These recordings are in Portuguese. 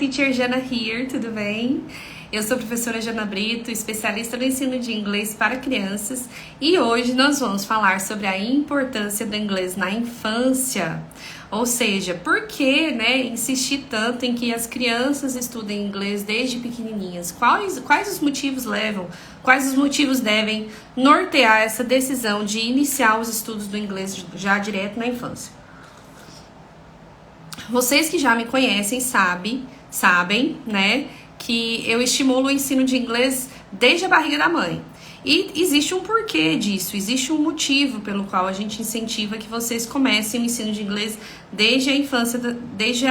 Teacher Jana here, tudo bem? Eu sou a professora Jana Brito, especialista no ensino de inglês para crianças, e hoje nós vamos falar sobre a importância do inglês na infância. Ou seja, por que, insistir tanto em que as crianças estudem inglês desde pequenininhas? Quais os motivos levam, quais os motivos devem nortear essa decisão de iniciar os estudos do inglês já direto na infância? Vocês que já me conhecem sabem, que eu estimulo o ensino de inglês desde a barriga da mãe. E existe um porquê disso, existe um motivo pelo qual a gente incentiva que vocês comecem o ensino de inglês desde a infância, desde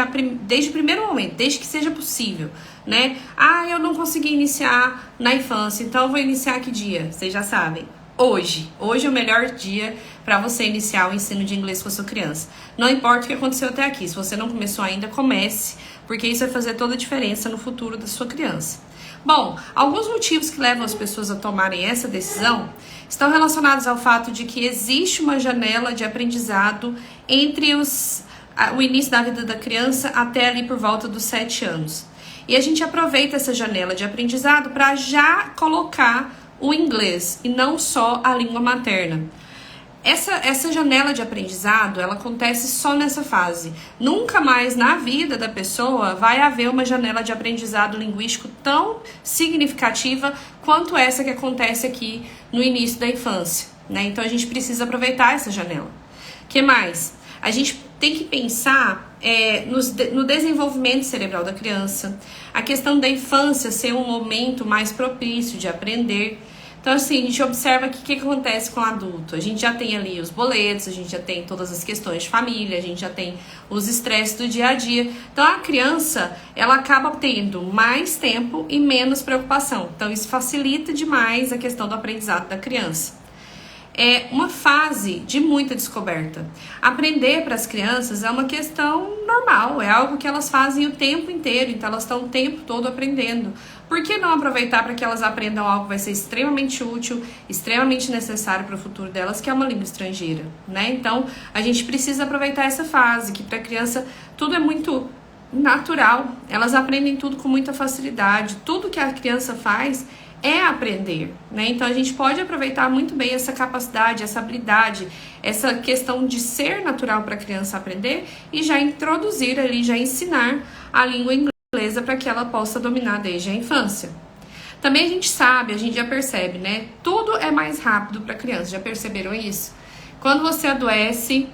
o primeiro momento, desde que seja possível, né? Ah, eu não consegui iniciar na infância, então eu vou iniciar que dia? Vocês já sabem. Hoje é o melhor dia para você iniciar o ensino de inglês com a sua criança. Não importa o que aconteceu até aqui, se você não começou ainda, comece, porque isso vai fazer toda a diferença no futuro da sua criança. Bom, alguns motivos que levam as pessoas a tomarem essa decisão estão relacionados ao fato de que existe uma janela de aprendizado entre o início da vida da criança até ali por volta dos 7 anos. E a gente aproveita essa janela de aprendizado para já colocar o inglês e não só a língua materna. Essa janela de aprendizado, ela acontece só nessa fase. Nunca mais na vida da pessoa vai haver uma janela de aprendizado linguístico tão significativa quanto essa que acontece aqui no início da infância, né? Então a gente precisa aproveitar essa janela. O que mais? A gente tem que pensar no desenvolvimento cerebral da criança, a questão da infância ser um momento mais propício de aprender. Então, assim, a gente observa que o que acontece com o adulto. A gente já tem ali os boletos, a gente já tem todas as questões de família, a gente já tem os estresses do dia a dia. Então, a criança, ela acaba tendo mais tempo e menos preocupação. Então, isso facilita demais a questão do aprendizado da criança. É uma fase de muita descoberta. Aprender para as crianças é uma questão normal, é algo que elas fazem o tempo inteiro, então elas estão o tempo todo aprendendo. Por que não aproveitar para que elas aprendam algo que vai ser extremamente útil, extremamente necessário para o futuro delas, que é uma língua estrangeira, né? Então, a gente precisa aproveitar essa fase, que para a criança tudo é muito natural, elas aprendem tudo com muita facilidade, tudo que a criança faz é aprender, né? Então a gente pode aproveitar muito bem essa capacidade, essa habilidade, essa questão de ser natural para a criança aprender e já introduzir ali, já ensinar a língua inglesa para que ela possa dominar desde a infância. Também a gente sabe, a gente já percebe, né? Tudo é mais rápido para a criança, já perceberam isso? Quando você adoece,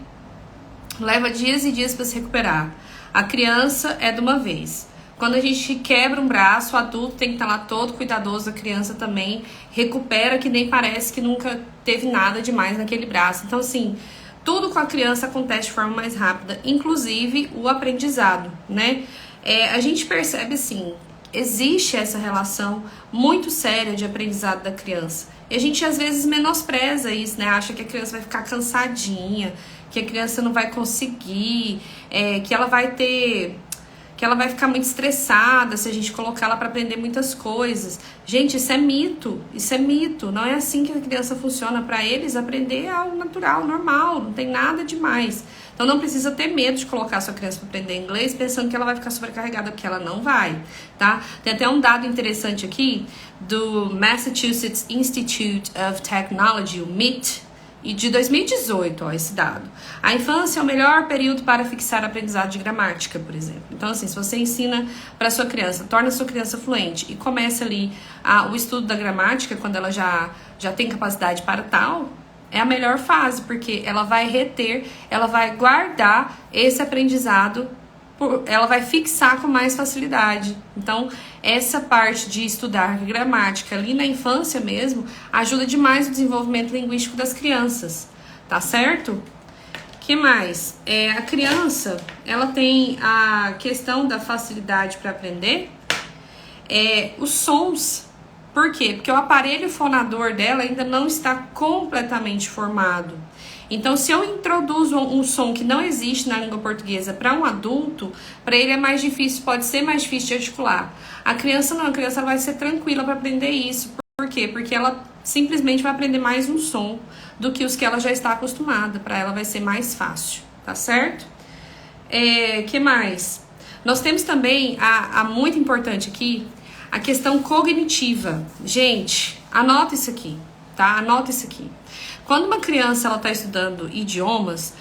leva dias e dias para se recuperar. A criança é de uma vez. Quando a gente quebra um braço, o adulto tem que estar lá todo cuidadoso, a criança também recupera que nem parece que nunca teve nada demais naquele braço. Então, assim, tudo com a criança acontece de forma mais rápida, inclusive o aprendizado, né? A gente percebe, assim, existe essa relação muito séria de aprendizado da criança. E a gente, às vezes, menospreza isso, né? Acha que a criança vai ficar cansadinha, que a criança não vai conseguir, que ela vai ficar muito estressada se a gente colocar ela para aprender muitas coisas. Gente, isso é mito, não é assim que a criança funciona. Para eles, aprender é algo natural, normal, não tem nada demais. Então não precisa ter medo de colocar a sua criança para aprender inglês pensando que ela vai ficar sobrecarregada, porque ela não vai, tá? Tem até um dado interessante aqui do Massachusetts Institute of Technology, o MIT, e de 2018, esse dado. A infância é o melhor período para fixar aprendizado de gramática, por exemplo. Então, assim, se você ensina para sua criança, torna a sua criança fluente e começa ali o estudo da gramática, quando ela já tem capacidade para tal, é a melhor fase, porque ela vai reter, ela vai guardar esse aprendizado, ela vai fixar com mais facilidade. Então, essa parte de estudar gramática ali na infância mesmo ajuda demais o desenvolvimento linguístico das crianças, tá certo? Que mais? A criança, ela tem a questão da facilidade para aprender, os sons. Por quê? Porque o aparelho fonador dela ainda não está completamente formado. Então, se eu introduzo um som que não existe na língua portuguesa para um adulto, para ele é mais difícil, pode ser mais difícil de articular. A criança não, a criança vai ser tranquila para aprender isso. Por quê? Porque ela simplesmente vai aprender mais um som do que os que ela já está acostumada. Para ela vai ser mais fácil, tá certo? Que mais? Nós temos também a muito importante aqui, a questão cognitiva. Gente, anota isso aqui, tá? Anota isso aqui. Quando uma criança ela tá estudando idiomas,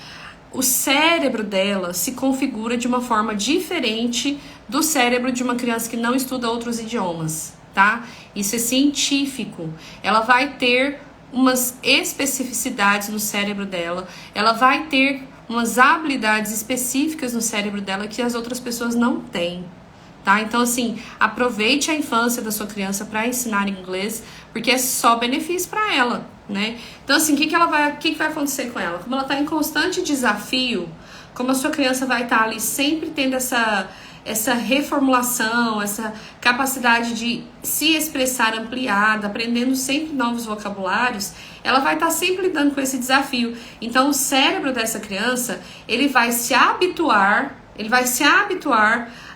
o cérebro dela se configura de uma forma diferente do cérebro de uma criança que não estuda outros idiomas, tá? Isso é científico. Ela vai ter umas especificidades no cérebro dela, ela vai ter umas habilidades específicas no cérebro dela que as outras pessoas não têm, tá? Então, assim, aproveite a infância da sua criança para ensinar inglês, porque é só benefício para ela, né? Então, assim, o que vai acontecer com ela? Como ela está em constante desafio, como a sua criança vai estar ali sempre tendo essa reformulação, essa capacidade de se expressar ampliada, aprendendo sempre novos vocabulários, ela vai estar sempre lidando com esse desafio. Então, o cérebro dessa criança, ele vai se habituar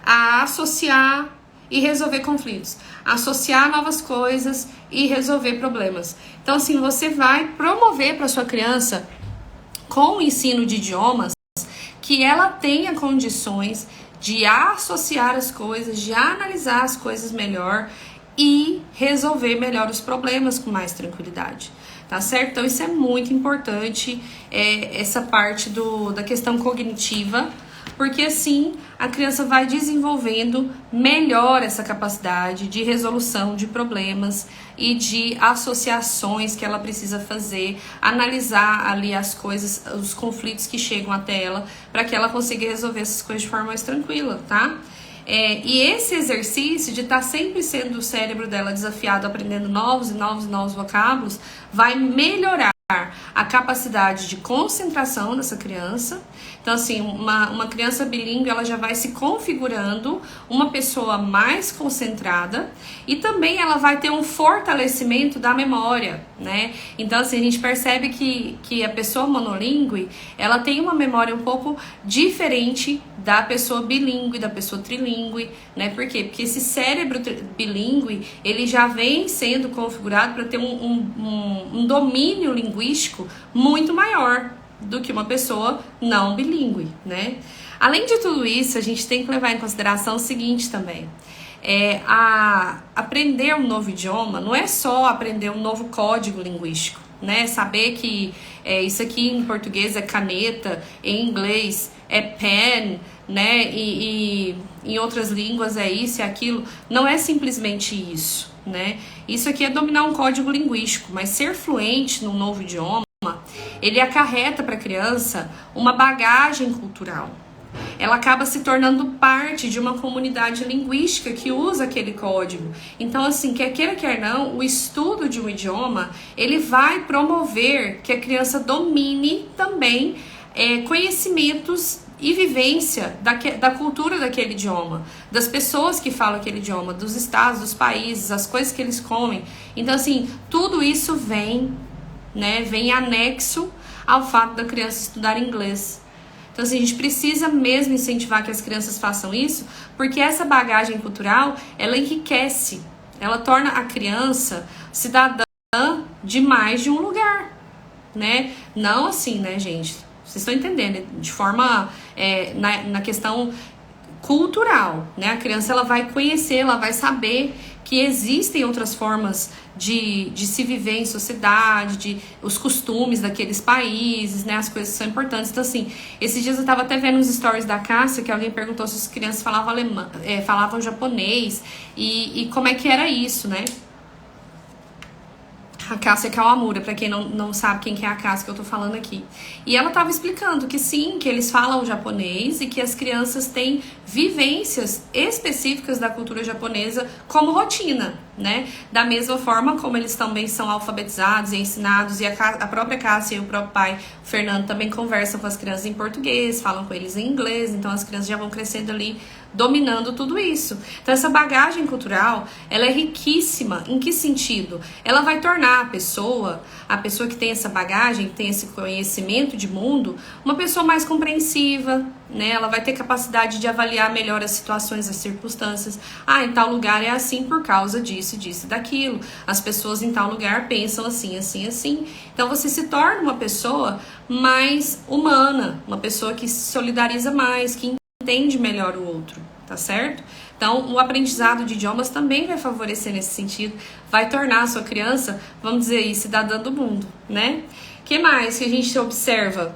a associar e resolver conflitos, associar novas coisas e resolver problemas. Então, assim, você vai promover para sua criança, com o ensino de idiomas, que ela tenha condições de associar as coisas, de analisar as coisas melhor e resolver melhor os problemas com mais tranquilidade, tá certo? Então isso é muito importante, essa parte da questão cognitiva, porque assim a criança vai desenvolvendo melhor essa capacidade de resolução de problemas e de associações que ela precisa fazer, analisar ali as coisas, os conflitos que chegam até ela, para que ela consiga resolver essas coisas de forma mais tranquila, tá? E esse exercício de estar sempre sendo o cérebro dela desafiado, aprendendo novos vocábulos, vai melhorar a capacidade de concentração dessa criança. Então, assim, uma criança bilíngue, ela já vai se configurando uma pessoa mais concentrada e também ela vai ter um fortalecimento da memória, né? Então, assim, a gente percebe que a pessoa monolíngue, ela tem uma memória um pouco diferente da pessoa bilíngue, da pessoa trilíngue, né? Por quê? Porque esse cérebro bilíngue, ele já vem sendo configurado para ter um domínio linguístico muito maior do que uma pessoa não bilíngue, né? Além de tudo isso, a gente tem que levar em consideração o seguinte também. Aprender um novo idioma não é só aprender um novo código linguístico, né? Saber que isso aqui em português é caneta, em inglês é pen, né? E em outras línguas é isso e aquilo. Não é simplesmente isso, né? Isso aqui é dominar um código linguístico, mas ser fluente num novo idioma, ele acarreta para a criança uma bagagem cultural. Ela acaba se tornando parte de uma comunidade linguística que usa aquele código. Então, assim, quer queira, quer não, o estudo de um idioma, ele vai promover que a criança domine também conhecimentos e vivência da cultura daquele idioma, das pessoas que falam aquele idioma, dos estados, dos países, as coisas que eles comem. Então, assim, tudo isso vem anexo ao fato da criança estudar inglês. Então, assim, a gente precisa mesmo incentivar que as crianças façam isso, porque essa bagagem cultural, ela enriquece, ela torna a criança cidadã de mais de um lugar, né? Não assim, né, gente? Vocês estão entendendo? De forma, na questão cultural, né? A criança, ela vai conhecer, ela vai saber que existem outras formas de se viver em sociedade, os costumes daqueles países, né? As coisas que são importantes. Então, assim, esses dias eu tava até vendo os stories da Cássia, que alguém perguntou se as crianças falavam falavam japonês e como é que era isso, né? A Cássia Kawamura, pra quem não sabe quem que é a Cássia que eu tô falando aqui. E ela tava explicando que sim, que eles falam japonês e que as crianças têm vivências específicas da cultura japonesa como rotina, né? Da mesma forma como eles também são alfabetizados e ensinados, e a própria Cássia e o próprio pai, o Fernando, também conversam com as crianças em português, falam com eles em inglês, então as crianças já vão crescendo ali dominando tudo isso. Então essa bagagem cultural, ela é riquíssima. Em que sentido? Ela vai tornar a pessoa que tem essa bagagem, que tem esse conhecimento de mundo, uma pessoa mais compreensiva, né? Ela vai ter capacidade de avaliar melhor as situações, as circunstâncias. Em tal lugar é assim por causa disso, disso e daquilo. As pessoas em tal lugar pensam assim, assim, assim. Então você se torna uma pessoa mais humana, uma pessoa que se solidariza mais, que entende melhor o outro, tá certo? Então, o aprendizado de idiomas também vai favorecer nesse sentido, vai tornar a sua criança, vamos dizer aí, cidadã do mundo, né? O que mais que a gente observa?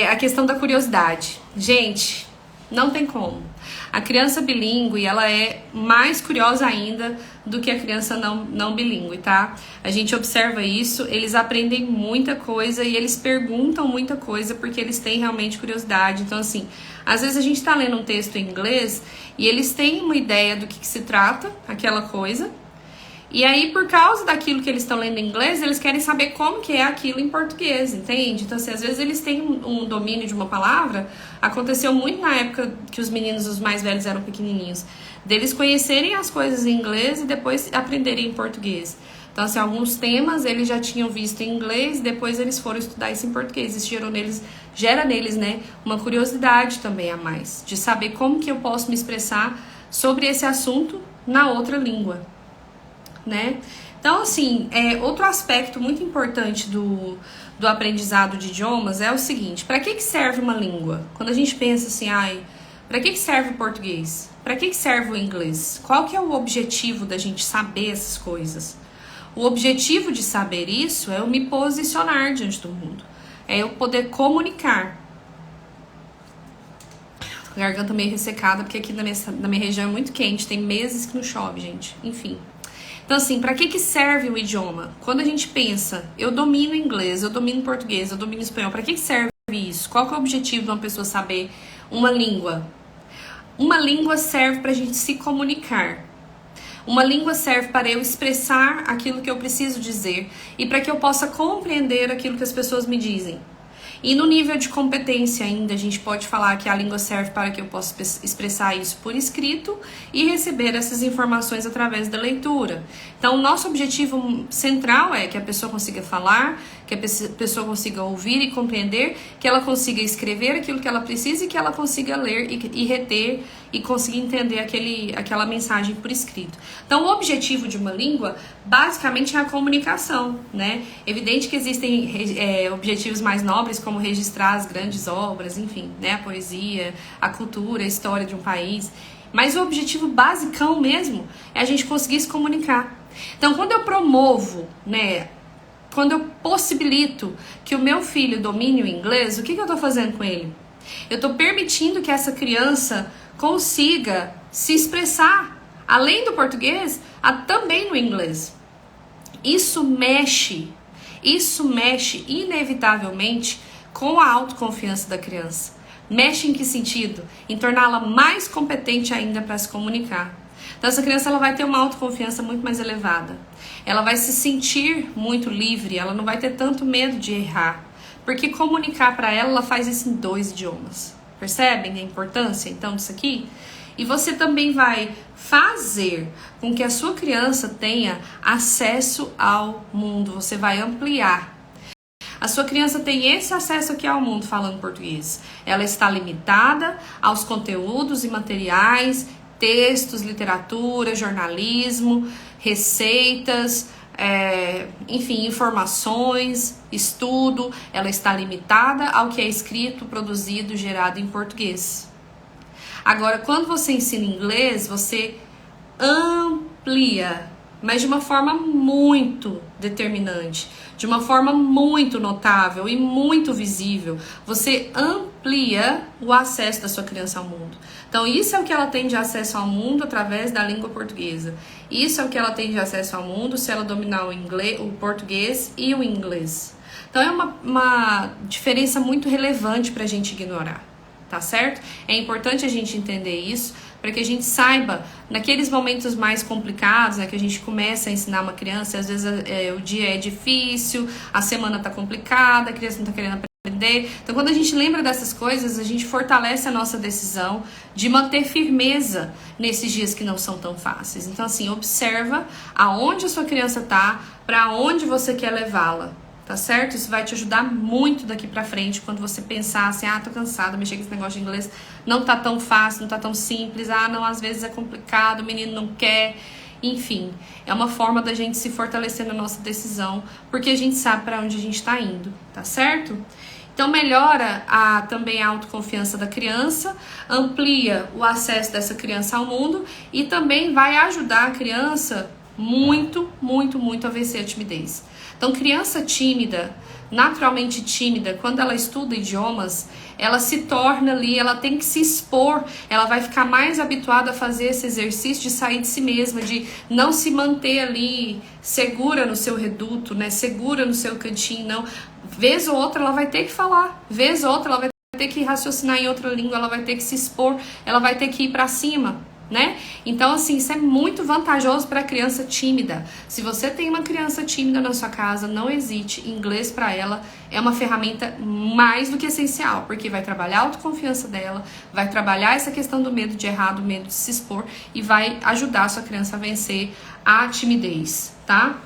A questão da curiosidade. Gente, não tem como. A criança bilíngue, ela é mais curiosa ainda do que a criança não bilíngue, tá? A gente observa isso, eles aprendem muita coisa e eles perguntam muita coisa porque eles têm realmente curiosidade. Então, assim, às vezes a gente tá lendo um texto em inglês e eles têm uma ideia do que se trata aquela coisa. E aí, por causa daquilo que eles estão lendo em inglês, eles querem saber como que é aquilo em português, entende? Então, assim, às vezes eles têm um domínio de uma palavra. Aconteceu muito na época que os meninos, os mais velhos, eram pequenininhos, deles conhecerem as coisas em inglês e depois aprenderem em português. Então, assim, alguns temas eles já tinham visto em inglês, depois eles foram estudar isso em português. Isso gera neles, né, uma curiosidade também a mais, de saber como que eu posso me expressar sobre esse assunto na outra língua, né? Então, assim, outro aspecto muito importante do aprendizado de idiomas é o seguinte: para que serve uma língua? Quando a gente pensa assim, para que serve o português? Para que serve o inglês? Qual que é o objetivo da gente saber essas coisas? O objetivo de saber isso é eu me posicionar diante do mundo, é eu poder comunicar. A garganta meio ressecada, porque aqui na minha região é muito quente, tem meses que não chove, gente. Enfim. Então, assim, para que serve o idioma? Quando a gente pensa, eu domino inglês, eu domino português, eu domino espanhol, para que serve isso? Qual que é o objetivo de uma pessoa saber uma língua? Uma língua serve para a gente se comunicar. Uma língua serve para eu expressar aquilo que eu preciso dizer e para que eu possa compreender aquilo que as pessoas me dizem. E no nível de competência ainda, a gente pode falar que a língua serve para que eu possa expressar isso por escrito e receber essas informações através da leitura. Então, o nosso objetivo central é que a pessoa consiga falar, que a pessoa consiga ouvir e compreender, que ela consiga escrever aquilo que ela precisa e que ela consiga ler e reter e conseguir entender aquela mensagem por escrito. Então, o objetivo de uma língua, basicamente, é a comunicação, né? Evidente que existem objetivos mais nobres, como registrar as grandes obras, enfim, né? A poesia, a cultura, a história de um país. Mas o objetivo basicão mesmo é a gente conseguir se comunicar. Então, quando eu promovo, né? Quando eu possibilito que o meu filho domine o inglês, o que eu estou fazendo com ele? Eu estou permitindo que essa criança consiga se expressar, além do português, também no inglês. Isso mexe inevitavelmente com a autoconfiança da criança. Mexe em que sentido? Em torná-la mais competente ainda para se comunicar. Então, essa criança ela vai ter uma autoconfiança muito mais elevada. Ela vai se sentir muito livre, ela não vai ter tanto medo de errar. Porque comunicar para ela faz isso em 2 idiomas. Percebem a importância, então, disso aqui? E você também vai fazer com que a sua criança tenha acesso ao mundo. Você vai ampliar. A sua criança tem esse acesso aqui ao mundo falando português. Ela está limitada aos conteúdos e materiais, textos, literatura, jornalismo, receitas, enfim, informações, estudo. Ela está limitada ao que é escrito, produzido, gerado em português. Agora, quando você ensina inglês, você amplia, mas de uma forma muito determinante, de uma forma muito notável e muito visível. Você amplia o acesso da sua criança ao mundo. Então, isso é o que ela tem de acesso ao mundo através da língua portuguesa. Isso é o que ela tem de acesso ao mundo se ela dominar o português e o inglês. Então, é uma diferença muito relevante para a gente ignorar, tá certo? É importante a gente entender isso, para que a gente saiba, naqueles momentos mais complicados, né, que a gente começa a ensinar uma criança, às vezes o dia é difícil, a semana tá complicada, a criança não tá querendo aprender. Então, quando a gente lembra dessas coisas, a gente fortalece a nossa decisão de manter firmeza nesses dias que não são tão fáceis. Então, assim, observa aonde a sua criança tá, para onde você quer levá-la. Tá certo? Isso vai te ajudar muito daqui pra frente, quando você pensar assim, tô cansada, mexer com esse negócio de inglês não tá tão fácil, não tá tão simples, não, às vezes é complicado, o menino não quer. Enfim, é uma forma da gente se fortalecer na nossa decisão, porque a gente sabe pra onde a gente tá indo, tá certo? Então melhora também a autoconfiança da criança, amplia o acesso dessa criança ao mundo e também vai ajudar a criança muito, muito, muito a vencer a timidez. Então criança tímida, naturalmente tímida, quando ela estuda idiomas, ela se torna ali, ela tem que se expor, ela vai ficar mais habituada a fazer esse exercício de sair de si mesma, de não se manter ali segura no seu reduto, né, segura no seu cantinho, não. Vez ou outra ela vai ter que falar, vez ou outra ela vai ter que raciocinar em outra língua, ela vai ter que se expor, ela vai ter que ir pra cima, né? Então, assim, isso é muito vantajoso para criança tímida. Se você tem uma criança tímida na sua casa, não hesite, inglês para ela é uma ferramenta mais do que essencial, porque vai trabalhar a autoconfiança dela, vai trabalhar essa questão do medo de errar, do medo de se expor e vai ajudar a sua criança a vencer a timidez, tá?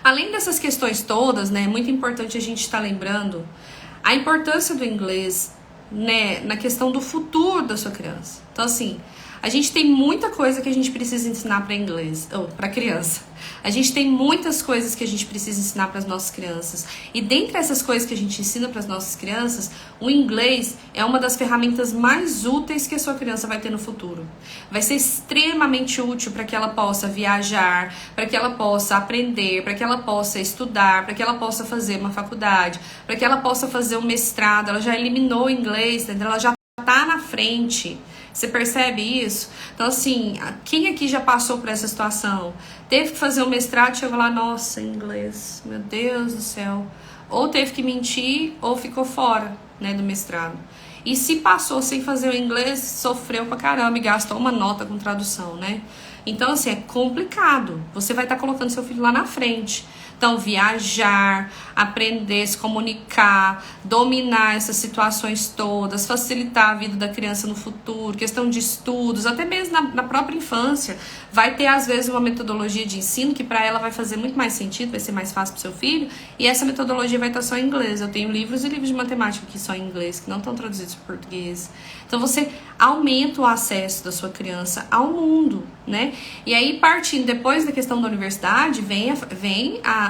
Além dessas questões todas, né, é muito importante a gente estar lembrando a importância do inglês, né, na questão do futuro da sua criança. Então, assim, a gente tem muita coisa que a gente precisa ensinar para inglês, ou para criança. A gente tem muitas coisas que a gente precisa ensinar para as nossas crianças. E dentre essas coisas que a gente ensina para as nossas crianças, o inglês é uma das ferramentas mais úteis que a sua criança vai ter no futuro. Vai ser extremamente útil para que ela possa viajar, para que ela possa aprender, para que ela possa estudar, para que ela possa fazer uma faculdade, para que ela possa fazer um mestrado. Ela já eliminou o inglês, entendeu? Ela já está na frente. Você percebe isso? Então, assim, quem aqui já passou por essa situação? Teve que fazer um mestrado e chegou lá, nossa, inglês, meu Deus do céu. Ou teve que mentir, ou ficou fora, né, do mestrado. E se passou sem fazer o inglês, sofreu pra caramba e gastou uma nota com tradução, né? Então, assim, é complicado. Você vai estar colocando seu filho lá na frente. Então, viajar, aprender, se comunicar, dominar essas situações todas, facilitar a vida da criança no futuro, questão de estudos, até mesmo na própria infância. Vai ter, às vezes, uma metodologia de ensino que para ela vai fazer muito mais sentido, vai ser mais fácil para o seu filho, e essa metodologia vai estar só em inglês. Eu tenho livros e livros de matemática aqui só em inglês, que não estão traduzidos para português. Então, você aumenta o acesso da sua criança ao mundo, né? E aí, partindo depois da questão da universidade, vem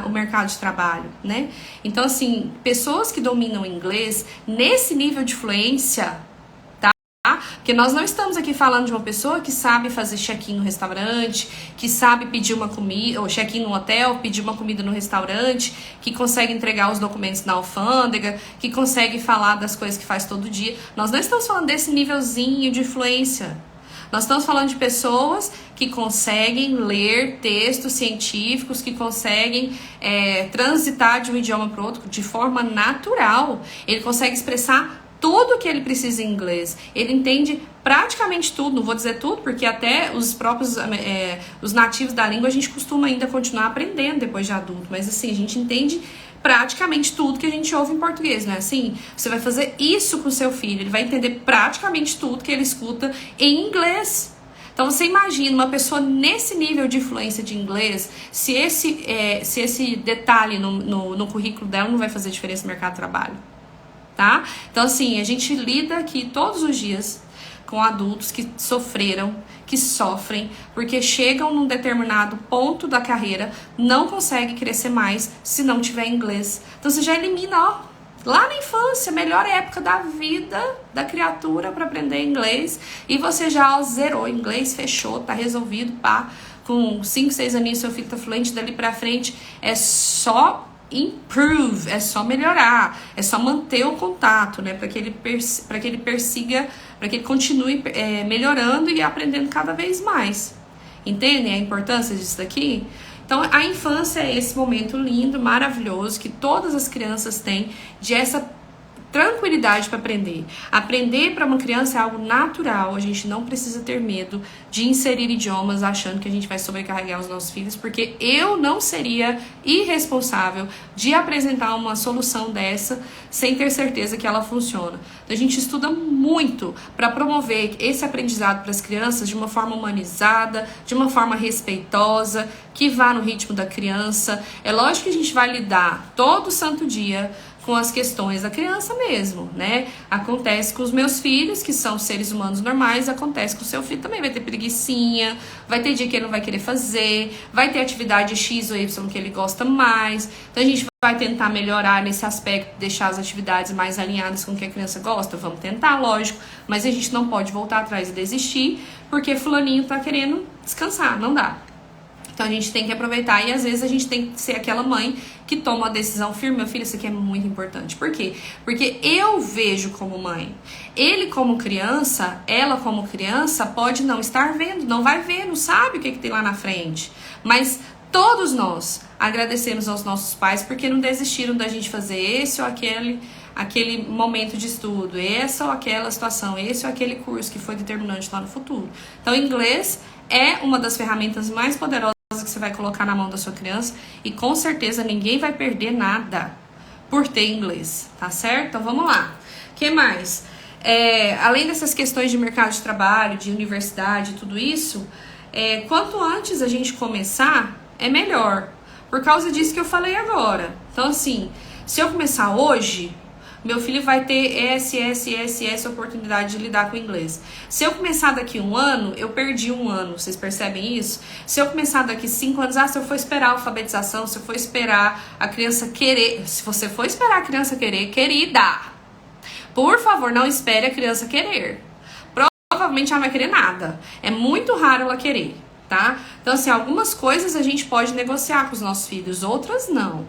o mercado de trabalho, né? Então, assim, pessoas que dominam o inglês nesse nível de fluência, tá? Porque nós não estamos aqui falando de uma pessoa que sabe fazer check-in no restaurante, que sabe pedir uma comida, ou check-in no hotel, pedir uma comida no restaurante, que consegue entregar os documentos na alfândega, que consegue falar das coisas que faz todo dia. Nós não estamos falando desse nívelzinho de fluência. Nós estamos falando de pessoas que conseguem ler textos científicos, que conseguem transitar de um idioma para o outro de forma natural. Ele consegue expressar tudo o que ele precisa em inglês. Ele entende praticamente tudo, não vou dizer tudo, porque até os próprios os nativos da língua a gente costuma ainda continuar aprendendo depois de adulto, mas assim, a gente entende praticamente tudo que a gente ouve em português, não é assim? Você vai fazer isso com o seu filho, ele vai entender praticamente tudo que ele escuta em inglês. Então você imagina uma pessoa nesse nível de influência de inglês, se esse detalhe no currículo dela não vai fazer diferença no mercado de trabalho, tá? Então assim, a gente lida aqui todos os dias com adultos que sofreram, que sofrem, porque chegam num determinado ponto da carreira, não conseguem crescer mais se não tiver inglês. Então você já elimina, ó, lá na infância, melhor época da vida da criatura para aprender inglês, e você já zerou inglês, fechou, tá resolvido, pá, com 5, 6 aninhos seu filho tá fluente, dali pra frente é só improve, é só melhorar, é só manter o contato, né, para que ele persiga, para que ele continue melhorando e aprendendo cada vez mais. Entendem a importância disso daqui? Então, a infância é esse momento lindo, maravilhoso, que todas as crianças têm, de essa tranquilidade para aprender. Aprender para uma criança é algo natural, a gente não precisa ter medo de inserir idiomas achando que a gente vai sobrecarregar os nossos filhos, porque eu não seria irresponsável de apresentar uma solução dessa sem ter certeza que ela funciona. Então, a gente estuda muito para promover esse aprendizado para as crianças de uma forma humanizada, de uma forma respeitosa, que vá no ritmo da criança. É lógico que a gente vai lidar todo santo dia com as questões da criança mesmo, né? Acontece com os meus filhos, que são seres humanos normais, acontece com o seu filho também. Vai ter preguicinha, vai ter dia que ele não vai querer fazer, vai ter atividade X ou Y que ele gosta mais. Então a gente vai tentar melhorar nesse aspecto, deixar as atividades mais alinhadas com o que a criança gosta. Vamos tentar, lógico, mas a gente não pode voltar atrás e desistir, porque fulaninho tá querendo descansar, não dá. Então a gente tem que aproveitar e às vezes a gente tem que ser aquela mãe que toma uma decisão firme. Meu filho, isso aqui é muito importante. Por quê? Porque eu vejo como mãe. Ele como criança, ela como criança pode não estar vendo, não vai ver, não sabe o que tem lá na frente. Mas todos nós agradecemos aos nossos pais porque não desistiram da gente fazer esse ou aquele momento de estudo, essa ou aquela situação, esse ou aquele curso que foi determinante lá no futuro. Então, inglês é uma das ferramentas mais poderosas que você vai colocar na mão da sua criança e com certeza ninguém vai perder nada por ter inglês, tá certo? Então vamos lá. O que mais? Além dessas questões de mercado de trabalho, de universidade, tudo isso, quanto antes a gente começar, é melhor. Por causa disso que eu falei agora. Então assim, se eu começar hoje, meu filho vai ter essa oportunidade de lidar com o inglês. Se eu começar daqui 1 ano, eu perdi 1 ano. Vocês percebem isso? Se eu começar daqui 5 anos, se eu for esperar a alfabetização, se eu for esperar a criança querer... Se você for esperar a criança querer, querida, por favor, não espere a criança querer. Provavelmente ela não vai querer nada. É muito raro ela querer, tá? Então, assim, algumas coisas a gente pode negociar com os nossos filhos, outras não.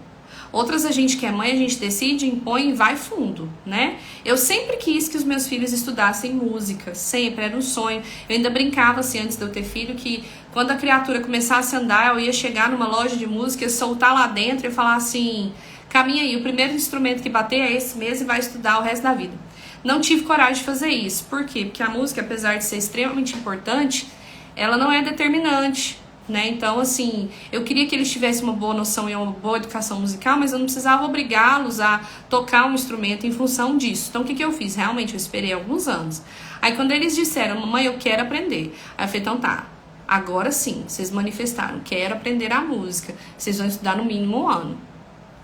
Outras a gente que é mãe, a gente decide, impõe e vai fundo, né? Eu sempre quis que os meus filhos estudassem música, sempre, era um sonho. Eu ainda brincava assim, antes de eu ter filho, que quando a criatura começasse a andar, eu ia chegar numa loja de música, soltar lá dentro e falar assim, caminha aí, o primeiro instrumento que bater é esse mesmo e vai estudar o resto da vida. Não tive coragem de fazer isso. Por quê? Porque a música, apesar de ser extremamente importante, ela não é determinante, né? Então, assim, eu queria que eles tivessem uma boa noção e uma boa educação musical, mas eu não precisava obrigá-los a tocar um instrumento em função disso. Então, o que eu fiz? Realmente, eu esperei alguns anos. Aí, quando eles disseram, mamãe, eu quero aprender. Aí eu falei, então tá, agora sim, vocês manifestaram, quero aprender a música. Vocês vão estudar no mínimo 1 ano.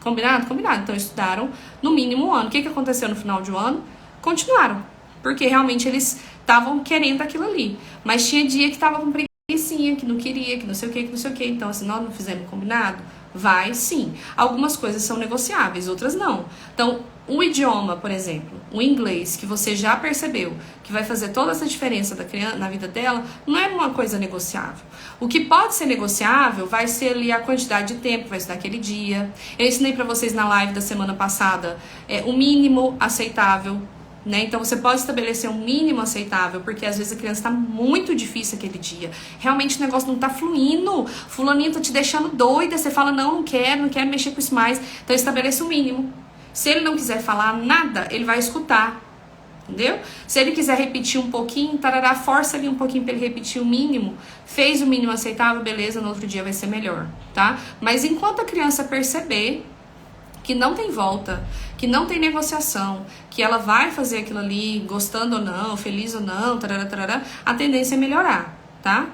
Combinado? Combinado. Então, estudaram no mínimo 1 ano. O que aconteceu no final de 1 ano? Continuaram, porque realmente eles estavam querendo aquilo ali. Mas tinha dia que estava com preguicinha, que não queria, que não sei o que. Então, assim, nós não fizemos combinado? Vai sim. Algumas coisas são negociáveis, outras não. Então, um idioma, por exemplo, o inglês, que você já percebeu que vai fazer toda essa diferença da criança, na vida dela, não é uma coisa negociável. O que pode ser negociável vai ser ali a quantidade de tempo, vai ser naquele dia. Eu ensinei pra vocês na live da semana passada o mínimo aceitável, né? Então você pode estabelecer um mínimo aceitável, porque às vezes a criança tá muito difícil aquele dia. Realmente o negócio não tá fluindo. Fulaninho tá te deixando doida. Você fala, não quero mexer com isso mais. Então estabeleça um mínimo. Se ele não quiser falar nada, ele vai escutar. Entendeu? Se ele quiser repetir um pouquinho, tarará, força ali um pouquinho pra ele repetir o mínimo. Fez o mínimo aceitável, beleza, no outro dia vai ser melhor, tá? Mas enquanto a criança perceber que não tem volta, que não tem negociação, que ela vai fazer aquilo ali, gostando ou não, feliz ou não, tarará, a tendência é melhorar, tá?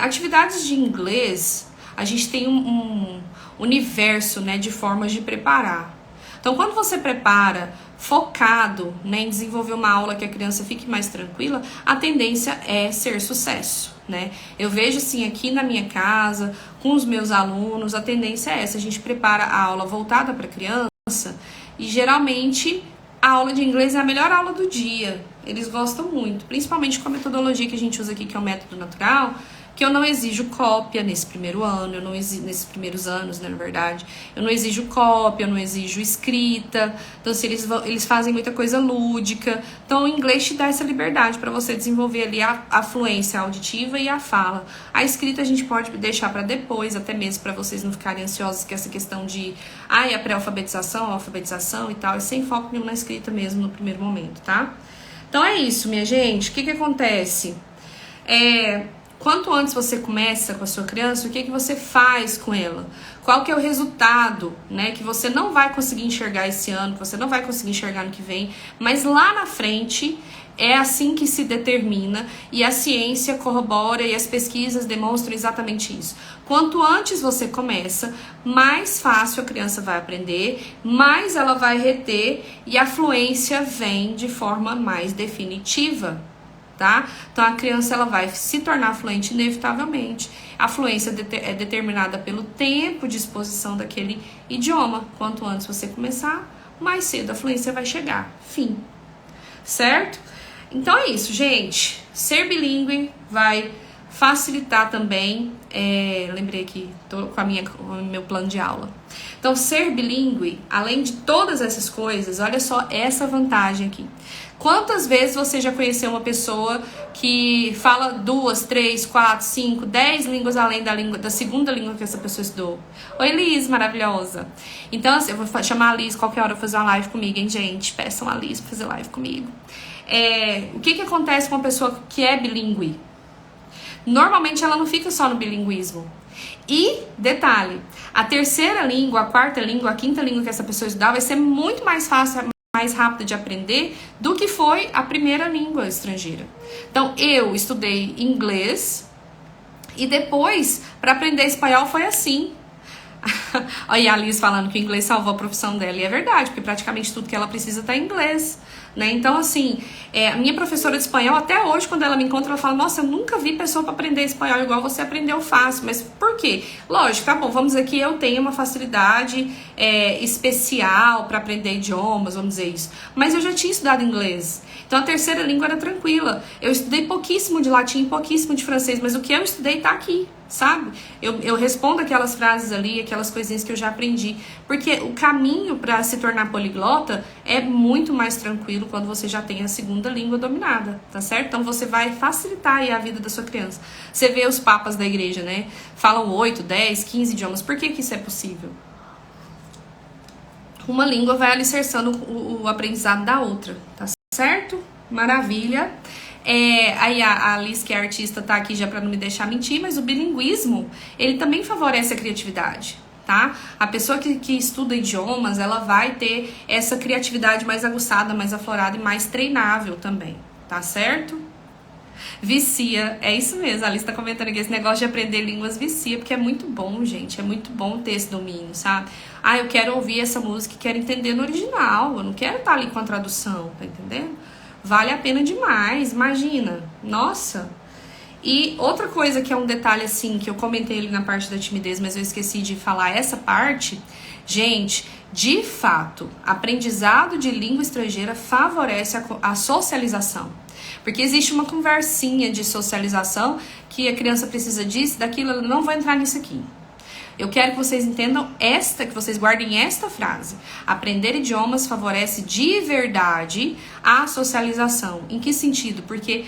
Atividades de inglês, a gente tem um universo, né, de formas de preparar. Então, quando você prepara focado, né, em desenvolver uma aula que a criança fique mais tranquila, a tendência é ser sucesso, né? Eu vejo assim aqui na minha casa, com os meus alunos, a tendência é essa, a gente prepara a aula voltada para a criança e geralmente a aula de inglês é a melhor aula do dia. Eles gostam muito, principalmente com a metodologia que a gente usa aqui, que é o método natural, que eu não exijo cópia nesse primeiro ano, nesses primeiros anos, né, na verdade. Eu não exijo cópia, eu não exijo escrita. Então, assim, eles fazem muita coisa lúdica. Então, o inglês te dá essa liberdade para você desenvolver ali a fluência auditiva e a fala. A escrita a gente pode deixar para depois, até mesmo para vocês não ficarem ansiosos com essa questão de a pré-alfabetização, a alfabetização e tal. É sem foco nenhum na escrita mesmo no primeiro momento, tá? Então, é isso, minha gente. O que acontece? Quanto antes você começa com a sua criança, o que você faz com ela? Qual que é o resultado, né, que você não vai conseguir enxergar esse ano, que você não vai conseguir enxergar no que vem, mas lá na frente É assim que se determina, e a ciência corrobora e as pesquisas demonstram exatamente isso. Quanto antes você começa, mais fácil a criança vai aprender, mais ela vai reter e a fluência vem de forma mais definitiva, tá? Então a criança ela vai se tornar fluente inevitavelmente. A fluência é determinada pelo tempo de exposição daquele idioma. Quanto antes você começar, mais cedo a fluência vai chegar. Fim. Certo? Então é isso, gente. Ser bilíngue vai facilitar também. Lembrei que tô com o meu plano de aula. Então, ser bilíngue, além de todas essas coisas, olha só essa vantagem aqui. Quantas vezes você já conheceu uma pessoa que fala 2, 3, 4, 5, 10 línguas além da segunda língua que essa pessoa estudou? Oi, Liz, maravilhosa. Então, eu vou chamar a Liz qualquer hora pra fazer uma live comigo, hein, gente? Peçam a Liz pra fazer live comigo. O que acontece com uma pessoa que é bilíngue? Normalmente ela não fica só no bilinguismo. E, detalhe, a terceira língua, a quarta língua, a quinta língua que essa pessoa estudar vai ser muito mais fácil, mais rápida de aprender do que foi a primeira língua estrangeira. Então, eu estudei inglês e depois, para aprender espanhol, foi assim. Olha a Liz falando que o inglês salvou a profissão dela. E é verdade, porque praticamente tudo que ela precisa está em inglês, né? Então, assim, a minha professora de espanhol, até hoje, quando ela me encontra, ela fala: nossa, eu nunca vi pessoa para aprender espanhol igual você aprendeu fácil. Mas por quê? Lógico, tá bom, vamos dizer que eu tenho uma facilidade especial para aprender idiomas, vamos dizer isso. Mas eu já tinha estudado inglês. Então, a terceira língua era tranquila. Eu estudei pouquíssimo de latim, pouquíssimo de francês, mas o que eu estudei tá aqui, sabe? Eu respondo aquelas frases ali, aquelas coisinhas que eu já aprendi. Porque o caminho para se tornar poliglota é muito mais tranquilo quando você já tem a segunda língua dominada, tá certo? Então, você vai facilitar aí a vida da sua criança. Você vê os papas da igreja, né? Falam 8, 10, 15 idiomas. Por que isso é possível? Uma língua vai alicerçando o aprendizado da outra, tá certo? Maravilha. Aí a Liz, que é artista, tá aqui já para não me deixar mentir, mas o bilinguismo, ele também favorece a criatividade, tá? A pessoa que estuda idiomas, ela vai ter essa criatividade mais aguçada, mais aflorada e mais treinável também, tá certo? Vicia, é isso mesmo, a Alice tá comentando aqui, esse negócio de aprender línguas vicia, porque é muito bom, gente, é muito bom ter esse domínio, sabe? Eu quero ouvir essa música e quero entender no original, eu não quero estar ali com a tradução, tá entendendo? Vale a pena demais, imagina, nossa. E outra coisa que é um detalhe assim, que eu comentei ali na parte da timidez, mas eu esqueci de falar essa parte, gente, de fato, aprendizado de língua estrangeira favorece a socialização. Porque existe uma conversinha de socialização que a criança precisa disso, daquilo, eu não vou entrar nisso aqui. Eu quero que vocês entendam que vocês guardem esta frase. Aprender idiomas favorece de verdade a socialização. Em que sentido? Porque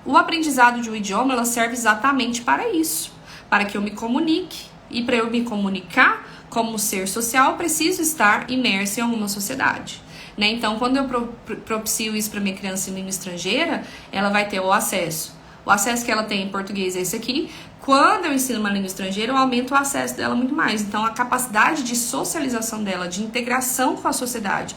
o aprendizado de um idioma, ela serve exatamente para isso. Para que eu me comunique. E para eu me comunicar como ser social, eu preciso estar imerso em alguma sociedade. Né? Então, quando eu propicio isso para minha criança em língua estrangeira, ela vai ter o acesso. O acesso que ela tem em português é esse aqui. Quando eu ensino uma língua estrangeira, eu aumento o acesso dela muito mais. Então, a capacidade de socialização dela, de integração com a sociedade,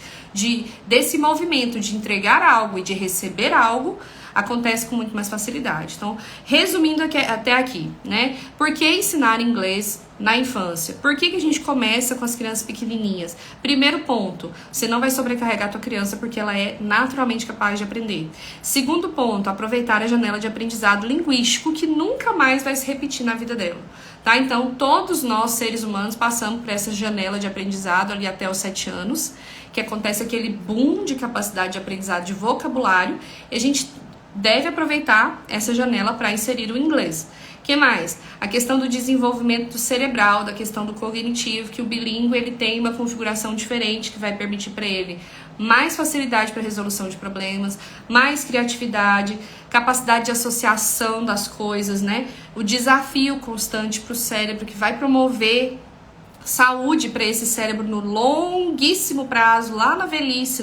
desse movimento de entregar algo e de receber algo, acontece com muito mais facilidade. Então, resumindo até aqui, né? Por que ensinar inglês na infância? Por que a gente começa com as crianças pequenininhas? Primeiro ponto, você não vai sobrecarregar a tua criança porque ela é naturalmente capaz de aprender. Segundo ponto, aproveitar a janela de aprendizado linguístico que nunca mais vai se repetir na vida dela. Tá? Então, todos nós, seres humanos, passamos por essa janela de aprendizado ali até os 7 anos, que acontece aquele boom de capacidade de aprendizado de vocabulário, e a gente deve aproveitar essa janela para inserir o inglês. O que mais? A questão do desenvolvimento cerebral, da questão do cognitivo, que o bilíngue ele tem uma configuração diferente que vai permitir para ele mais facilidade para resolução de problemas, mais criatividade, capacidade de associação das coisas, né? O desafio constante para o cérebro que vai promover saúde para esse cérebro no longuíssimo prazo, lá na velhice,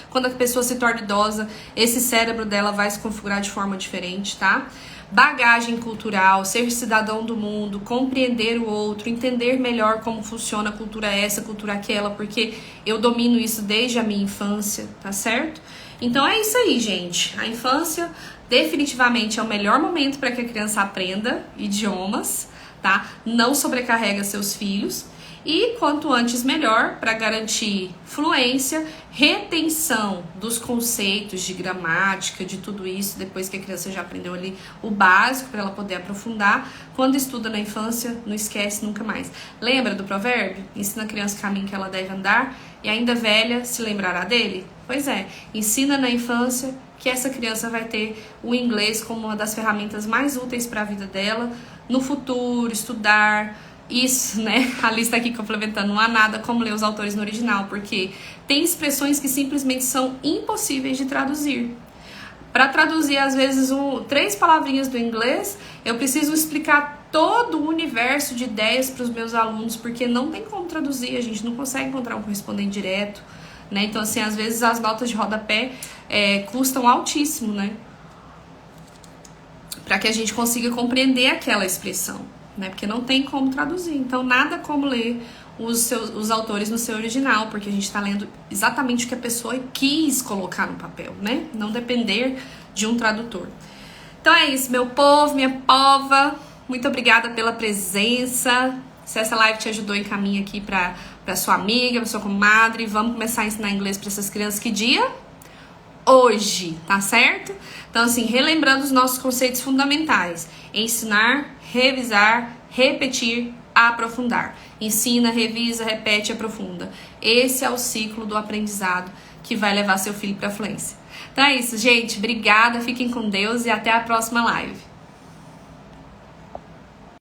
quando a pessoa se torna idosa, esse cérebro dela vai se configurar de forma diferente, tá? Bagagem cultural, ser cidadão do mundo, compreender o outro, entender melhor como funciona a cultura essa, a cultura aquela, porque eu domino isso desde a minha infância, tá certo? Então é isso aí, gente. A infância definitivamente é o melhor momento para que a criança aprenda idiomas, tá? Não sobrecarrega seus filhos. E quanto antes melhor, para garantir fluência, retenção dos conceitos de gramática, de tudo isso, depois que a criança já aprendeu ali o básico para ela poder aprofundar. Quando estuda na infância, não esquece nunca mais. Lembra do provérbio? Ensina a criança o caminho que ela deve andar e ainda velha se lembrará dele? Pois é, ensina na infância que essa criança vai ter o inglês como uma das ferramentas mais úteis para a vida dela, no futuro, estudar. Isso, né? A lista aqui complementando, não há nada como ler os autores no original, porque tem expressões que simplesmente são impossíveis de traduzir. Para traduzir, às vezes, 3 palavrinhas do inglês, eu preciso explicar todo o universo de ideias para os meus alunos, porque não tem como traduzir, a gente não consegue encontrar um correspondente direto, né? Então, assim, às vezes as notas de rodapé custam altíssimo, né? Para que a gente consiga compreender aquela expressão. Né? Porque não tem como traduzir. Então, nada como ler os autores no seu original, porque a gente está lendo exatamente o que a pessoa quis colocar no papel, né? Não depender de um tradutor. Então é isso, meu povo, minha pova. Muito obrigada pela presença. Se essa live te ajudou, encaminha aqui para sua amiga, para sua comadre. Vamos começar a ensinar inglês para essas crianças. Que dia? Hoje, tá certo? Então, assim, relembrando os nossos conceitos fundamentais: ensinar, revisar, repetir, aprofundar. Ensina, revisa, repete, aprofunda. Esse é o ciclo do aprendizado que vai levar seu filho para a fluência. Então é isso, gente. Obrigada, fiquem com Deus e até a próxima live.